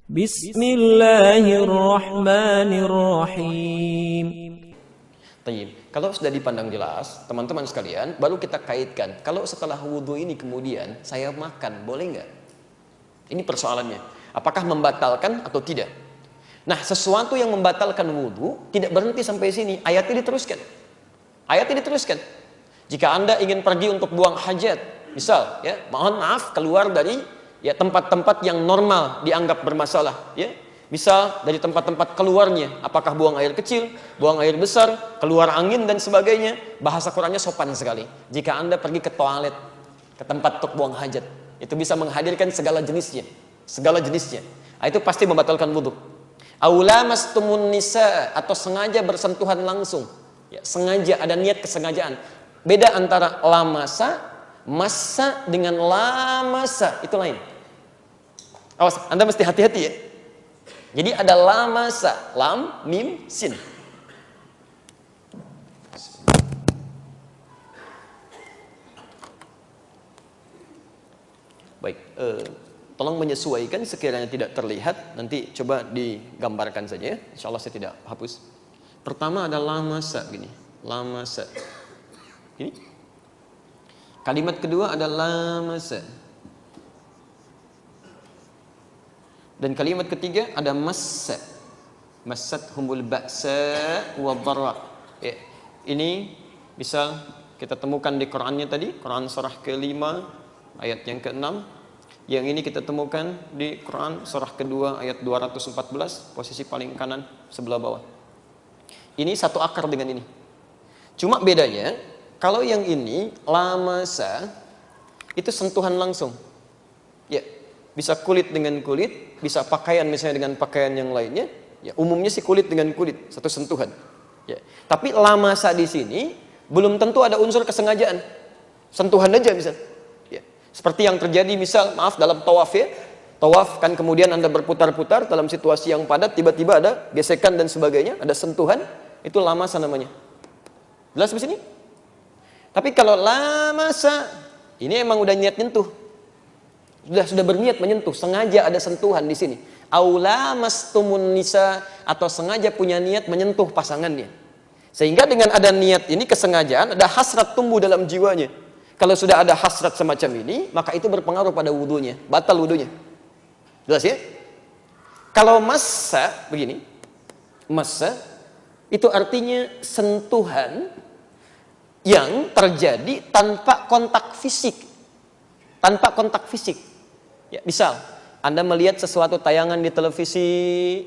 Bismillahirrahmanirrahim. Tayyib. Kalau sudah dipandang jelas, teman-teman sekalian, baru kita kaitkan. Kalau setelah wudhu ini kemudian saya makan, boleh nggak? Ini persoalannya. Apakah membatalkan atau tidak? Nah, sesuatu yang membatalkan wudhu tidak berhenti sampai sini. Ayatnya diteruskan. Ayatnya diteruskan. Jika Anda ingin pergi untuk buang hajat, misal, ya, mohon maaf keluar dari ya tempat-tempat yang normal dianggap bermasalah, ya. Misal dari tempat-tempat keluarnya, apakah buang air kecil, buang air besar, keluar angin dan sebagainya, bahasa Qurannya sopan sekali. Jika Anda pergi ke toilet, ke tempat untuk buang hajat, itu bisa menghadirkan segala jenisnya, segala jenisnya. Itu pasti membatalkan wudhu. Aula mastumun nisa, atau sengaja bersentuhan langsung, ya, sengaja, ada niat kesengajaan. Beda antara lamasa, massa dengan lamasa, itu lain. Awas, Anda mesti hati-hati ya. Jadi ada lamasa, lam, mim, sin. Baik, tolong menyesuaikan sekiranya tidak terlihat. Nanti coba digambarkan saja ya. Insya Allah saya tidak hapus. Pertama ada lamasa, gini, lamasa. Ini. Kalimat kedua ada lamasa. Dan kalimat ketiga ada massa. Massat humul ba'sa wa dharra. Ya, ini misal kita temukan di Qur'annya tadi, Quran surah ke-5 ayat yang ke-6. Yang ini kita temukan di Quran surah ke-2 ayat 214, posisi paling kanan sebelah bawah. Ini satu akar dengan ini. Cuma bedanya, kalau yang ini lamasa itu sentuhan langsung. Ya, bisa kulit dengan kulit, bisa pakaian misalnya dengan pakaian yang lainnya. Ya, umumnya sih kulit dengan kulit, satu sentuhan. Ya. Tapi lamasa di sini belum tentu ada unsur kesengajaan. Sentuhan aja misal. Ya. Seperti yang terjadi misal, maaf, dalam tawaf ya. Tawaf kan kemudian Anda berputar-putar dalam situasi yang padat, tiba-tiba ada gesekan dan sebagainya, ada sentuhan, itu lamasa namanya. Jelas di sini? Tapi kalau lamasa, ini emang udah niat nyentuh. Sudah berniat menyentuh, sengaja ada sentuhan di sini. Aula mastumun nisa, atau sengaja punya niat menyentuh pasangannya. Sehingga dengan ada niat ini, kesengajaan, ada hasrat tumbuh dalam jiwanya. Kalau sudah ada hasrat semacam ini, maka itu berpengaruh pada wudunya, batal wudunya. Jelas ya? Kalau massa begini, massa itu artinya sentuhan yang terjadi tanpa kontak fisik. Tanpa kontak fisik. Ya, misal Anda melihat sesuatu tayangan di televisi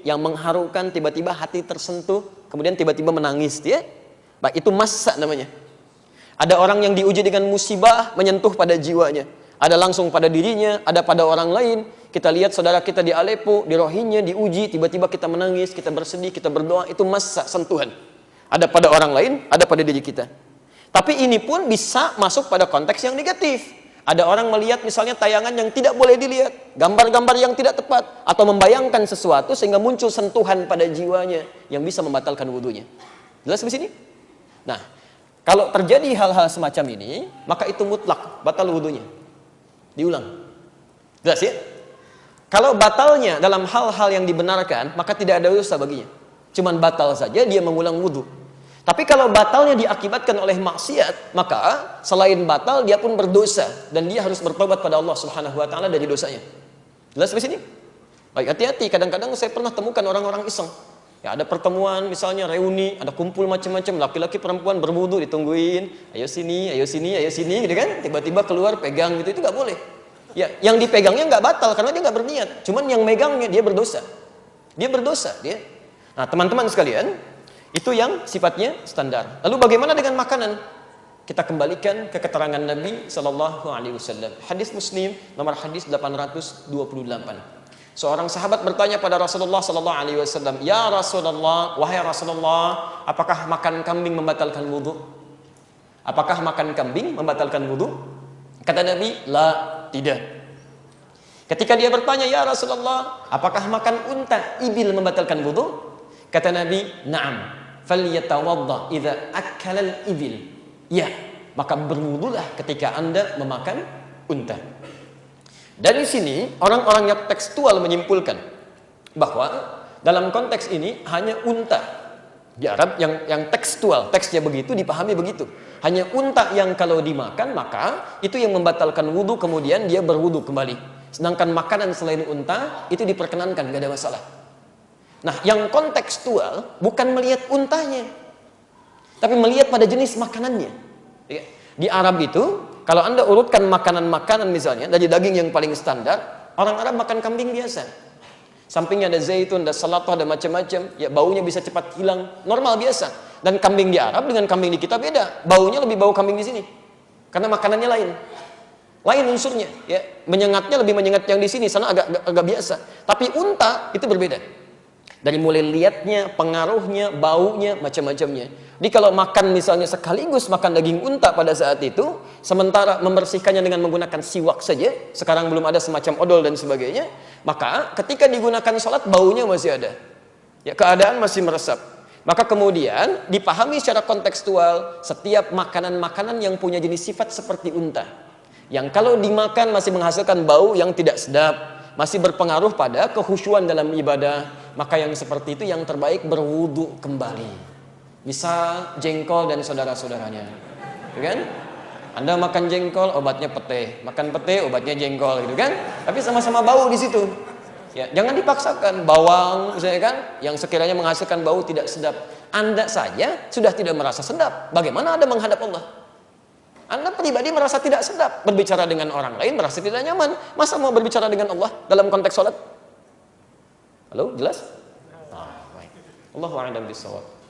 yang mengharukan, tiba-tiba hati tersentuh, kemudian tiba-tiba menangis, ya. Baik, itu massa namanya. Ada orang yang diuji dengan musibah, menyentuh pada jiwanya. Ada langsung pada dirinya, ada pada orang lain. Kita lihat saudara kita di Aleppo, di Rohingya, diuji, tiba-tiba kita menangis, kita bersedih, kita berdoa, itu massa, sentuhan. Ada pada orang lain, ada pada diri kita. Tapi ini pun bisa masuk pada konteks yang negatif. Ada orang melihat misalnya tayangan yang tidak boleh dilihat, gambar-gambar yang tidak tepat, atau membayangkan sesuatu sehingga muncul sentuhan pada jiwanya yang bisa membatalkan wudhunya. Jelas di sini? Nah, kalau terjadi hal-hal semacam ini, maka itu mutlak, batal wudhunya. Diulang. Jelas ya? Kalau batalnya dalam hal-hal yang dibenarkan, maka tidak ada dosa baginya. Cuman batal saja dia mengulang wudhu. Tapi kalau batalnya diakibatkan oleh maksiat, maka selain batal dia pun berdosa dan dia harus bertobat pada Allah Subhanahu wa taala dari dosanya. Jelas di sini? Baik, hati-hati, kadang-kadang saya pernah temukan orang-orang iseng. Ya, ada pertemuan misalnya reuni, ada kumpul macam-macam, laki-laki perempuan berwudu ditungguin, ayo sini, ayo sini, ayo sini gitu kan. Tiba-tiba keluar pegang gitu, itu enggak boleh. Ya, yang dipegangnya enggak batal karena dia enggak berniat. Cuman yang megangnya dia berdosa. Dia berdosa, dia. Nah, teman-teman sekalian, itu yang sifatnya standar. Lalu bagaimana dengan makanan? Kita kembalikan ke keterangan Nabi Sallallahu Alaihi Wasallam. Hadis Muslim nomor hadis 828. Seorang sahabat bertanya pada Rasulullah Sallallahu Alaihi Wasallam, Ya Rasulullah, wahai Rasulullah, apakah makan kambing membatalkan wudhu? Apakah makan kambing membatalkan wudhu? Kata Nabi, la, tidak. Ketika dia bertanya, Ya Rasulullah, apakah makan unta, ibil membatalkan wudhu? Kata Nabi, na'am. Falyatawadda idza akala al-ibil. Ya, maka berwudulah ketika Anda memakan unta. Dari sini orang-orang yang tekstual menyimpulkan bahwa dalam konteks ini hanya unta di Arab yang tekstual, teksnya begitu, dipahami begitu. Hanya unta yang kalau dimakan maka itu yang membatalkan wudhu, kemudian dia berwudhu kembali. Sedangkan makanan selain unta itu diperkenankan, gak ada masalah. Nah, yang kontekstual bukan melihat untanya, tapi melihat pada jenis makanannya. Di Arab itu, kalau Anda urutkan makanan-makanan misalnya, dari daging yang paling standar, orang Arab makan kambing biasa. Sampingnya ada zaitun, ada salatah, ada macam-macam. Ya, baunya bisa cepat hilang, normal biasa. Dan kambing di Arab dengan kambing di kita beda. Baunya lebih bau kambing di sini. Karena makanannya lain. Lain unsurnya, ya. Menyengatnya lebih menyengat yang di sini, sana agak biasa. Tapi unta itu berbeda. Dari mulai lihatnya, pengaruhnya, baunya, macam-macamnya. Jadi kalau makan misalnya sekaligus makan daging unta pada saat itu, sementara membersihkannya dengan menggunakan siwak saja, sekarang belum ada semacam odol dan sebagainya, maka ketika digunakan sholat baunya masih ada. Ya, keadaan masih meresap. Maka kemudian dipahami secara kontekstual setiap makanan-makanan yang punya jenis sifat seperti unta, yang kalau dimakan masih menghasilkan bau yang tidak sedap, masih berpengaruh pada kekhusyuan dalam ibadah, maka yang seperti itu yang terbaik berwudu kembali. Misal jengkol dan saudara-saudaranya, kan? Anda makan jengkol, obatnya pete, makan pete, obatnya jengkol, gitu kan? Tapi sama-sama bau di situ. Ya, jangan dipaksakan. Bawang, misalnya kan, yang sekiranya menghasilkan bau tidak sedap. Anda saja sudah tidak merasa sedap. Bagaimana Anda menghadap Allah? Anda pribadi merasa tidak sedap, berbicara dengan orang lain merasa tidak nyaman. Masa mau berbicara dengan Allah dalam konteks sholat? Halo, jelas? Baik. Allahu a'lam bishawab.